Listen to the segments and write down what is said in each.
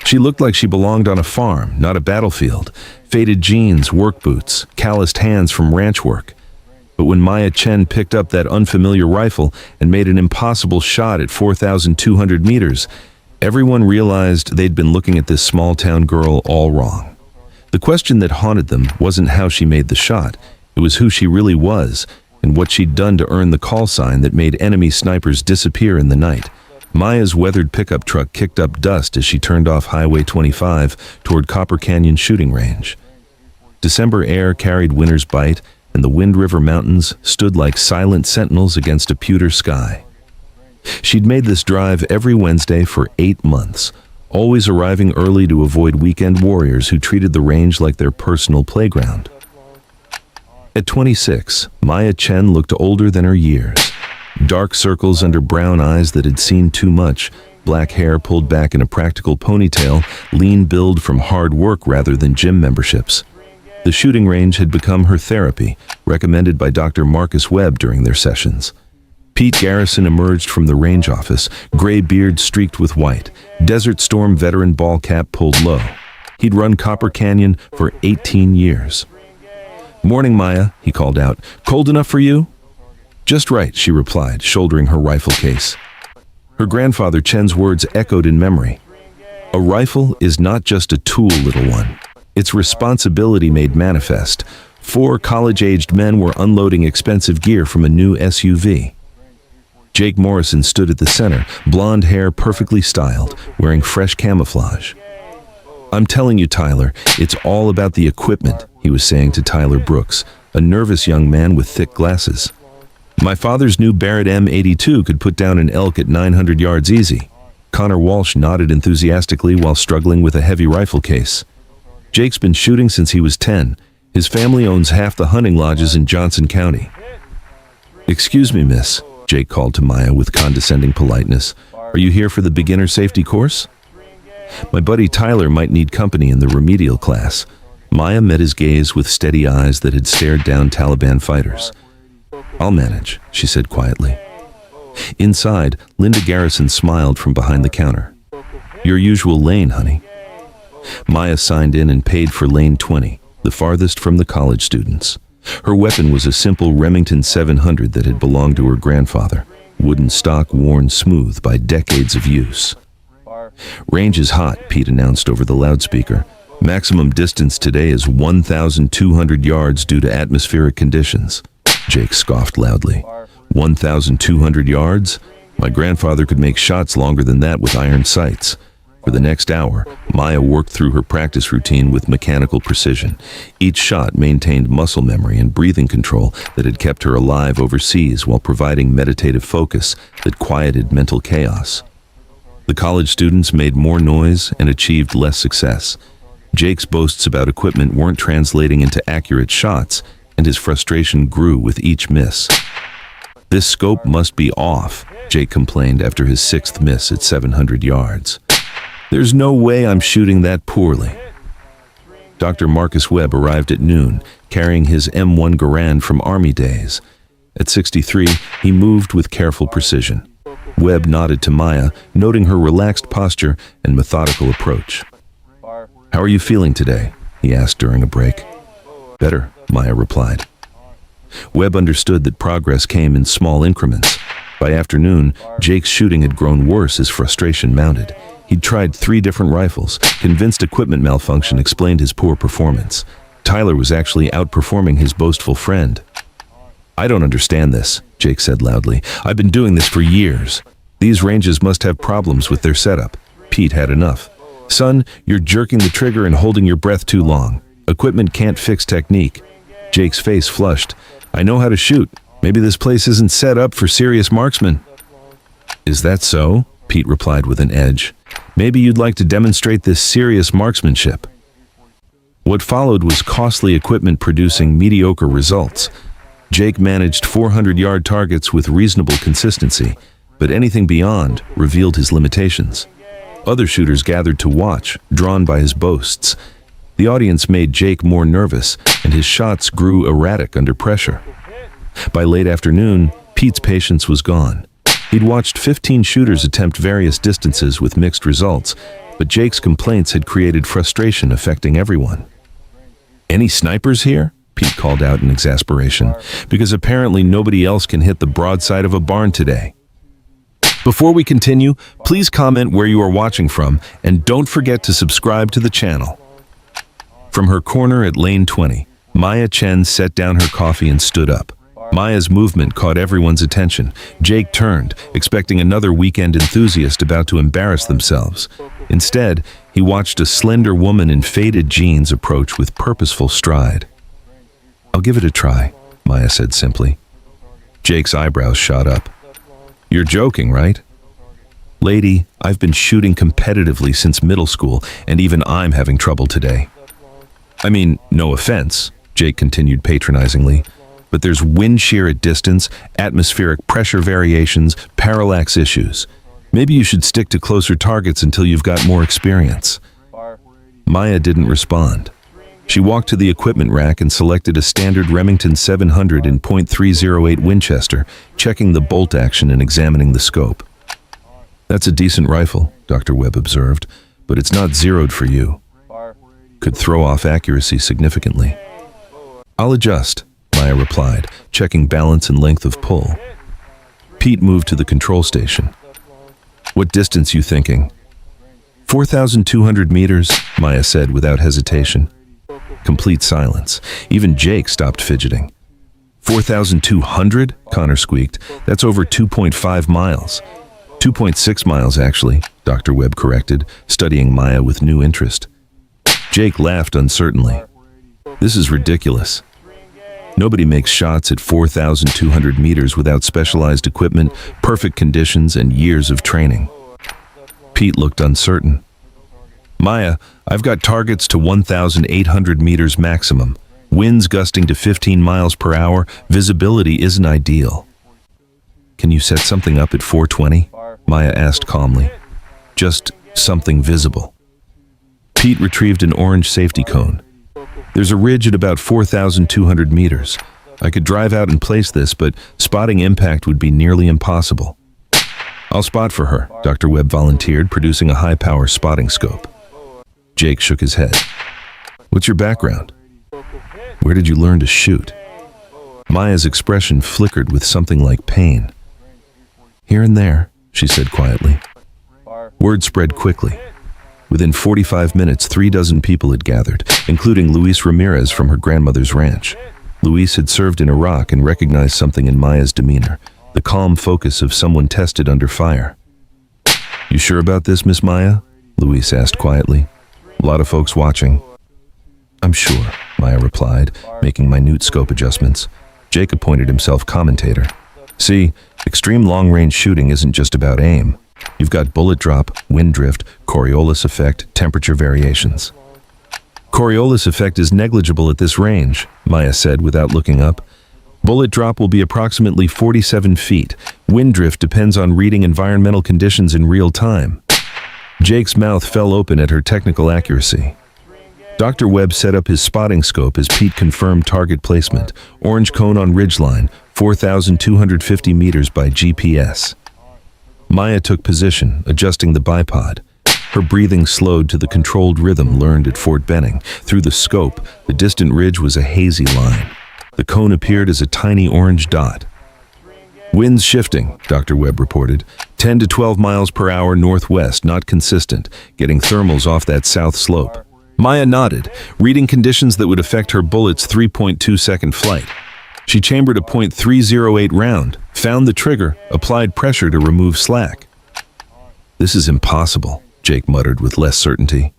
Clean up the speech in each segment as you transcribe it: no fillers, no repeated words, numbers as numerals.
She looked like she belonged on a farm, not a battlefield. Faded jeans, work boots, calloused hands from ranch work. But when Maya Chen picked up that unfamiliar rifle and made an impossible shot at 4,200 meters, everyone realized they'd been looking at this small-town girl all wrong. The question that haunted them wasn't how she made the shot. It was who she really was and what she'd done to earn the call sign that made enemy snipers disappear in the night. Maya's weathered pickup truck kicked up dust as she turned off Highway 25 toward Copper Canyon shooting range. December air carried winter's bite, and the Wind River Mountains stood like silent sentinels against a pewter sky. She'd made this drive every Wednesday for 8 months, always arriving early to avoid weekend warriors who treated the range like their personal playground. At 26, Maya Chen looked older than her years. Dark circles under brown eyes that had seen too much, black hair pulled back in a practical ponytail, lean build from hard work rather than gym memberships. The shooting range had become her therapy, recommended by Dr. Marcus Webb during their sessions. Pete Garrison emerged from the range office, gray beard streaked with white, Desert Storm veteran ball cap pulled low. He'd run Copper Canyon for 18 years. "Morning, Maya," he called out. "Cold enough for you?" "Just right," she replied, shouldering her rifle case. Her grandfather Chen's words echoed in memory. "A rifle is not just a tool, little one. It's responsibility made manifest." 4 college-aged men were unloading expensive gear from a new SUV. Jake Morrison stood at the center, blonde hair perfectly styled, wearing fresh camouflage. "I'm telling you, Tyler, it's all about the equipment," he was saying to Tyler Brooks, a nervous young man with thick glasses. "My father's new Barrett M82 could put down an elk at 900 yards easy." Connor Walsh nodded enthusiastically while struggling with a heavy rifle case. "Jake's been shooting since he was 10. His family owns half the hunting lodges in Johnson County." "Excuse me, miss," Jake called to Maya with condescending politeness. "Are you here for the beginner safety course?" "My buddy Tyler might need company in the remedial class." Maya met his gaze with steady eyes that had stared down Taliban fighters. "I'll manage," she said quietly. Inside, Linda Garrison smiled from behind the counter. "Your usual lane, honey." Maya signed in and paid for lane 20, the farthest from the college students. Her weapon was a simple Remington 700 that had belonged to her grandfather, wooden stock worn smooth by decades of use. "Range is hot," Pete announced over the loudspeaker. "Maximum distance today is 1,200 yards due to atmospheric conditions." Jake scoffed loudly. 1,200 yards? My grandfather could make shots longer than that with iron sights. For the next hour, Maya worked through her practice routine with mechanical precision. Each shot maintained muscle memory and breathing control that had kept her alive overseas while providing meditative focus that quieted mental chaos. The college students made more noise and achieved less success. Jake's boasts about equipment weren't translating into accurate shots, and his frustration grew with each miss. "This scope must be off," Jake complained after his 6th miss at 700 yards. "There's no way I'm shooting that poorly." Dr. Marcus Webb arrived at noon, carrying his M1 Garand from Army days. At 63, he moved with careful precision. Webb nodded to Maya, noting her relaxed posture and methodical approach. "How are you feeling today?" he asked during a break. "Better," Maya replied. Webb understood that progress came in small increments. By afternoon, Jake's shooting had grown worse as frustration mounted. He'd tried 3 different rifles, convinced equipment malfunction explained his poor performance. Tyler was actually outperforming his boastful friend. "I don't understand this," Jake said loudly. "I've been doing this for years. These ranges must have problems with their setup." Pete had enough. "Son, you're jerking the trigger and holding your breath too long. Equipment can't fix technique." Jake's face flushed. "I know how to shoot. Maybe this place isn't set up for serious marksmen." "Is that so?" Pete replied with an edge. "Maybe you'd like to demonstrate this serious marksmanship." What followed was costly equipment producing mediocre results. Jake managed 400-yard targets with reasonable consistency, but anything beyond revealed his limitations. Other shooters gathered to watch, drawn by his boasts. The audience made Jake more nervous, and his shots grew erratic under pressure. By late afternoon, Pete's patience was gone. He'd watched 15 shooters attempt various distances with mixed results, but Jake's complaints had created frustration affecting everyone. "Any snipers here?" Pete called out in exasperation, because apparently nobody else can hit the broadside of a barn today. Before we continue, please comment where you are watching from, and don't forget to subscribe to the channel. From her corner at lane 20, Maya Chen set down her coffee and stood up. Maya's movement caught everyone's attention. Jake turned, expecting another weekend enthusiast about to embarrass themselves. Instead, he watched a slender woman in faded jeans approach with purposeful stride. "I'll give it a try," Maya said simply. Jake's eyebrows shot up. "You're joking, right?" "Lady, I've been shooting competitively since middle school, and even I'm having trouble today." "I mean, no offense," Jake continued patronizingly, "but there's wind shear at distance, atmospheric pressure variations, parallax issues. Maybe you should stick to closer targets until you've got more experience." Maya didn't respond. She walked to the equipment rack and selected a standard Remington 700 in .308 Winchester, checking the bolt action and examining the scope. "That's a decent rifle," Dr. Webb observed, "but it's not zeroed for you. Could throw off accuracy significantly." "I'll adjust," Maya replied, checking balance and length of pull. Pete moved to the control station. "What distance you thinking?" 4,200 meters, Maya said without hesitation. Complete silence. Even Jake stopped fidgeting. 4,200? Connor squeaked. "That's over 2.5 miles. 2.6 miles, actually," Dr. Webb corrected, studying Maya with new interest. Jake laughed uncertainly. "This is ridiculous. Nobody makes shots at 4,200 meters without specialized equipment, perfect conditions, and years of training." Pete looked uncertain. "Maya, I've got targets to 1,800 meters maximum. Winds gusting to 15 miles per hour. Visibility isn't ideal." "Can you set something up at 420? Maya asked calmly. "Just something visible." Pete retrieved an orange safety cone. "There's a ridge at about 4,200 meters. I could drive out and place this, but spotting impact would be nearly impossible." "I'll spot for her," Dr. Webb volunteered, producing a high-power spotting scope. Jake shook his head. "What's your background? Where did you learn to shoot?" Maya's expression flickered with something like pain. "Here and there," she said quietly. Word spread quickly. Within 45 minutes, 36 people had gathered, including Luis Ramirez from her grandmother's ranch. Luis had served in Iraq and recognized something in Maya's demeanor, the calm focus of someone tested under fire. "You sure about this, Miss Maya?" Luis asked quietly. "A lot of folks watching." "I'm sure," Maya replied, making minute scope adjustments. Jake appointed himself commentator. "See, extreme long-range shooting isn't just about aim. You've got bullet drop, wind drift, Coriolis effect, temperature variations." "Coriolis effect is negligible at this range," Maya said without looking up. "Bullet drop will be approximately 47 feet. Wind drift depends on reading environmental conditions in real time." Jake's mouth fell open at her technical accuracy. Dr. Webb set up his spotting scope as Pete confirmed target placement. Orange cone on ridgeline, 4,250 meters by GPS. Maya took position, adjusting the bipod. Her breathing slowed to the controlled rhythm learned at Fort Benning. Through the scope, the distant ridge was a hazy line. The cone appeared as a tiny orange dot. "Winds shifting," Dr. Webb reported. 10 to 12 miles per hour northwest, not consistent, getting thermals off that south slope. Maya nodded, reading conditions that would affect her bullet's 3.2-second flight. She chambered a .308 round, found the trigger, applied pressure to remove slack. "This is impossible," Jake muttered with less certainty.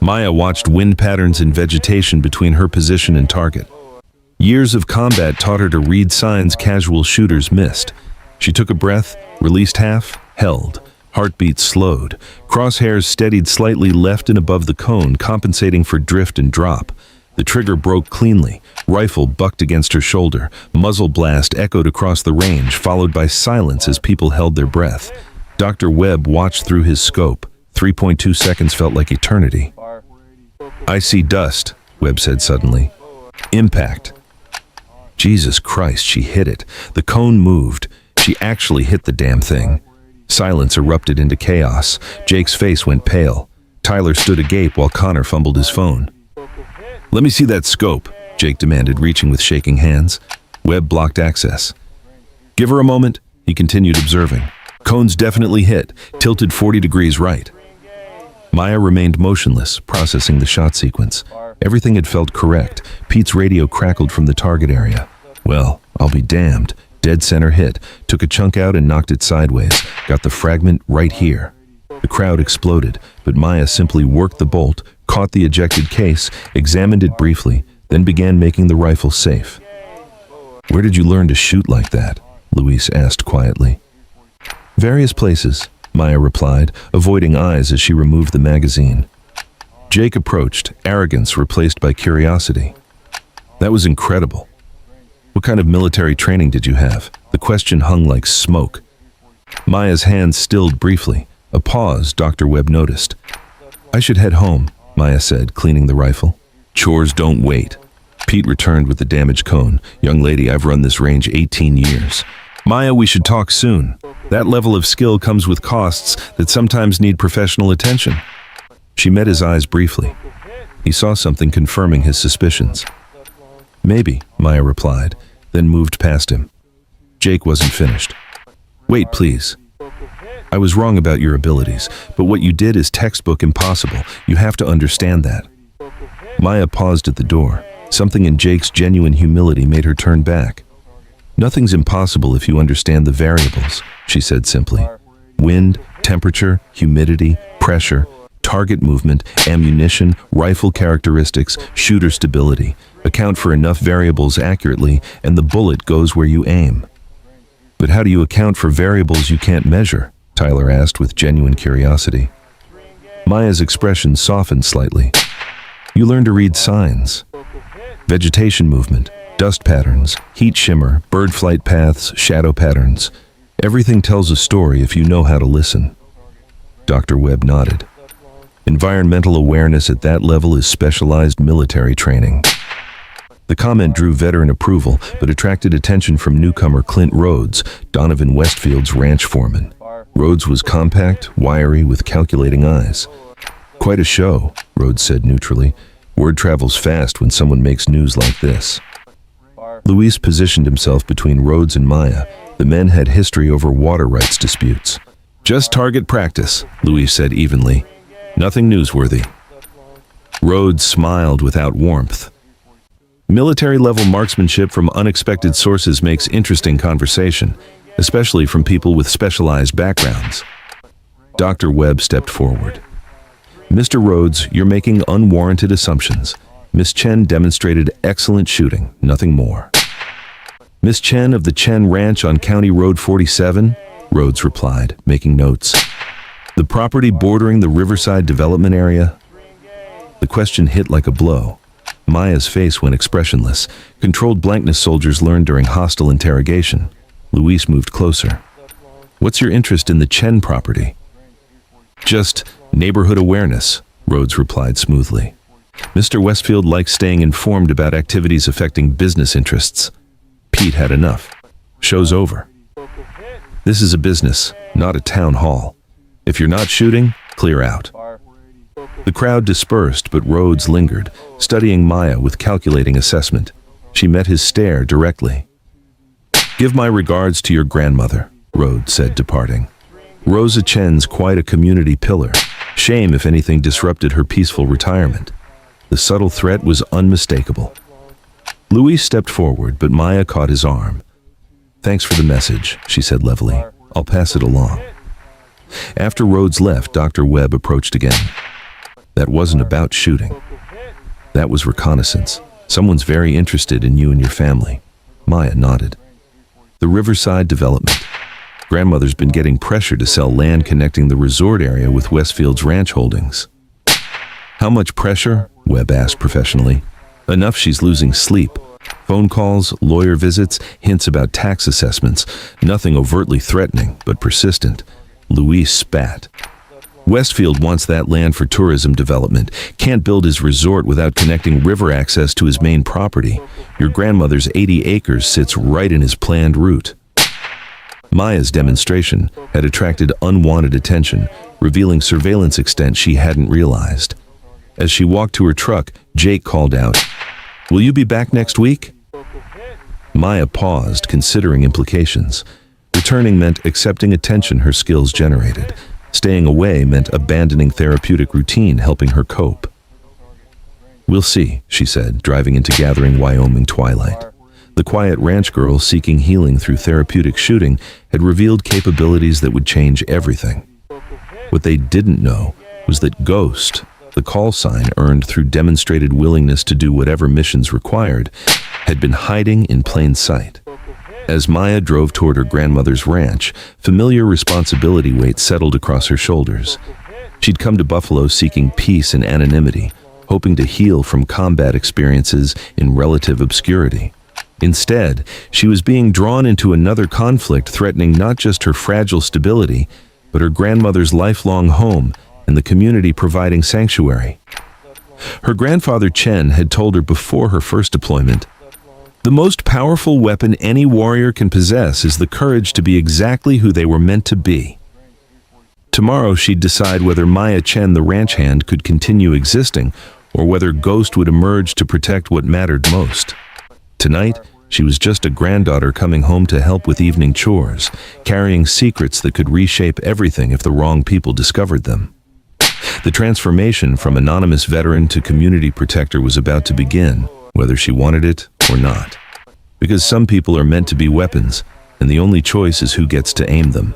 Maya watched wind patterns in vegetation between her position and target. Years of combat taught her to read signs casual shooters missed. She took a breath, released half, held. Heartbeat slowed. Crosshairs steadied slightly left and above the cone, compensating for drift and drop. The trigger broke cleanly. Rifle bucked against her shoulder. Muzzle blast echoed across the range, followed by silence as people held their breath. Dr. Webb watched through his scope. 3.2 seconds felt like eternity. "I see dust," Webb said suddenly. "Impact." Jesus Christ, she hit it. The cone moved. She actually hit the damn thing. Silence erupted into chaos. Jake's face went pale. Tyler stood agape while Connor fumbled his phone. "Let me see that scope," Jake demanded, reaching with shaking hands. Webb blocked access. "Give her a moment," he continued, observing. "Cone's definitely hit, tilted 40 degrees right." Maya remained motionless, processing the shot sequence. Everything had felt correct. Pete's radio crackled from the target area. Well, I'll be damned. Dead center hit, took a chunk out and knocked it sideways, got the fragment right here. The crowd exploded, but Maya simply worked the bolt, caught the ejected case, examined it briefly, then began making the rifle safe. "Where did you learn to shoot like that?" Luis asked quietly. "Various places," Maya replied, avoiding eyes as she removed the magazine. Jake approached, arrogance replaced by curiosity. "That was incredible. What kind of military training did you have?" The question hung like smoke. Maya's hands stilled briefly. A pause Dr. Webb noticed. "I should head home," Maya said, cleaning the rifle. "Chores don't wait." Pete returned with the damaged cone. "Young lady, I've run this range 18 years. Maya, we should talk soon. That level of skill comes with costs that sometimes need professional attention." She met his eyes briefly. He saw something confirming his suspicions. "Maybe," Maya replied, then moved past him. Jake wasn't finished. "Wait, please. I was wrong about your abilities, but what you did is textbook impossible. You have to understand that." Maya paused at the door. Something in Jake's genuine humility made her turn back. "Nothing's impossible if you understand the variables," she said simply. "Wind, temperature, humidity, pressure, target movement, ammunition, rifle characteristics, shooter stability. Account for enough variables accurately, and the bullet goes where you aim." "But how do you account for variables you can't measure?" Tyler asked with genuine curiosity. Maya's expression softened slightly. "You learn to read signs. Vegetation movement, dust patterns, heat shimmer, bird flight paths, shadow patterns. Everything tells a story if you know how to listen." Dr. Webb nodded. "Environmental awareness at that level is specialized military training." The comment drew veteran approval, but attracted attention from newcomer Clint Rhodes, Donovan Westfield's ranch foreman. Rhodes was compact, wiry, with calculating eyes. "Quite a show," Rhodes said neutrally. "Word travels fast when someone makes news like this." Luis positioned himself between Rhodes and Maya. The men had history over water rights disputes. "Just target practice," Luis said evenly. "Nothing newsworthy." Rhodes smiled without warmth. "Military-level marksmanship from unexpected sources makes interesting conversation, especially from people with specialized backgrounds." Dr. Webb stepped forward. "Mr. Rhodes, you're making unwarranted assumptions. Miss Chen demonstrated excellent shooting, nothing more." "Miss Chen of the Chen Ranch on County Road 47? Rhodes replied, making notes. "The property bordering the Riverside development area?" The question hit like a blow. Maya's face went expressionless. Controlled blankness soldiers learned during hostile interrogation. Luis moved closer. "What's your interest in the Chen property?" "Just neighborhood awareness," Rhodes replied smoothly. "Mr. Westfield likes staying informed about activities affecting business interests." Pete had enough. "Show's over. This is a business, not a town hall. If you're not shooting, clear out." The crowd dispersed, but Rhodes lingered, studying Maya with calculating assessment. She met his stare directly. "Give my regards to your grandmother," Rhodes said, departing. "Rosa Chen's quite a community pillar. Shame if anything disrupted her peaceful retirement." The subtle threat was unmistakable. Luis stepped forward, but Maya caught his arm. "Thanks for the message," she said levelly. "I'll pass it along." After Rhodes left, Dr. Webb approached again. "That wasn't about shooting. That was reconnaissance. Someone's very interested in you and your family." Maya nodded. "The Riverside development. Grandmother's been getting pressure to sell land connecting the resort area with Westfield's ranch holdings." "How much pressure?" Webb asked professionally. "Enough she's losing sleep. Phone calls, lawyer visits, hints about tax assessments. Nothing overtly threatening, but persistent." Luis spat. "Westfield wants that land for tourism development. Can't build his resort without connecting river access to his main property. Your grandmother's 80 acres sits right in his planned route." Maya's demonstration had attracted unwanted attention, revealing surveillance extent she hadn't realized. As she walked to her truck, Jake called out, "Will you be back next week?" Maya paused, considering implications. Returning meant accepting attention her skills generated. Staying away meant abandoning therapeutic routine, helping her cope. "We'll see," she said, driving into gathering Wyoming twilight. The quiet ranch girl seeking healing through therapeutic shooting had revealed capabilities that would change everything. What they didn't know was that Ghost, the call sign earned through demonstrated willingness to do whatever missions required, had been hiding in plain sight. As Maya drove toward her grandmother's ranch, familiar responsibility weight settled across her shoulders. She'd come to Buffalo seeking peace and anonymity, hoping to heal from combat experiences in relative obscurity. Instead, she was being drawn into another conflict threatening not just her fragile stability, but her grandmother's lifelong home and the community providing sanctuary. Her grandfather Chen had told her before her first deployment, "The most powerful weapon any warrior can possess is the courage to be exactly who they were meant to be." Tomorrow she'd decide whether Maya Chen, the ranch hand, could continue existing, or whether Ghost would emerge to protect what mattered most. Tonight, she was just a granddaughter coming home to help with evening chores, carrying secrets that could reshape everything if the wrong people discovered them. The transformation from anonymous veteran to community protector was about to begin, whether she wanted it or not. Because some people are meant to be weapons, and the only choice is who gets to aim them.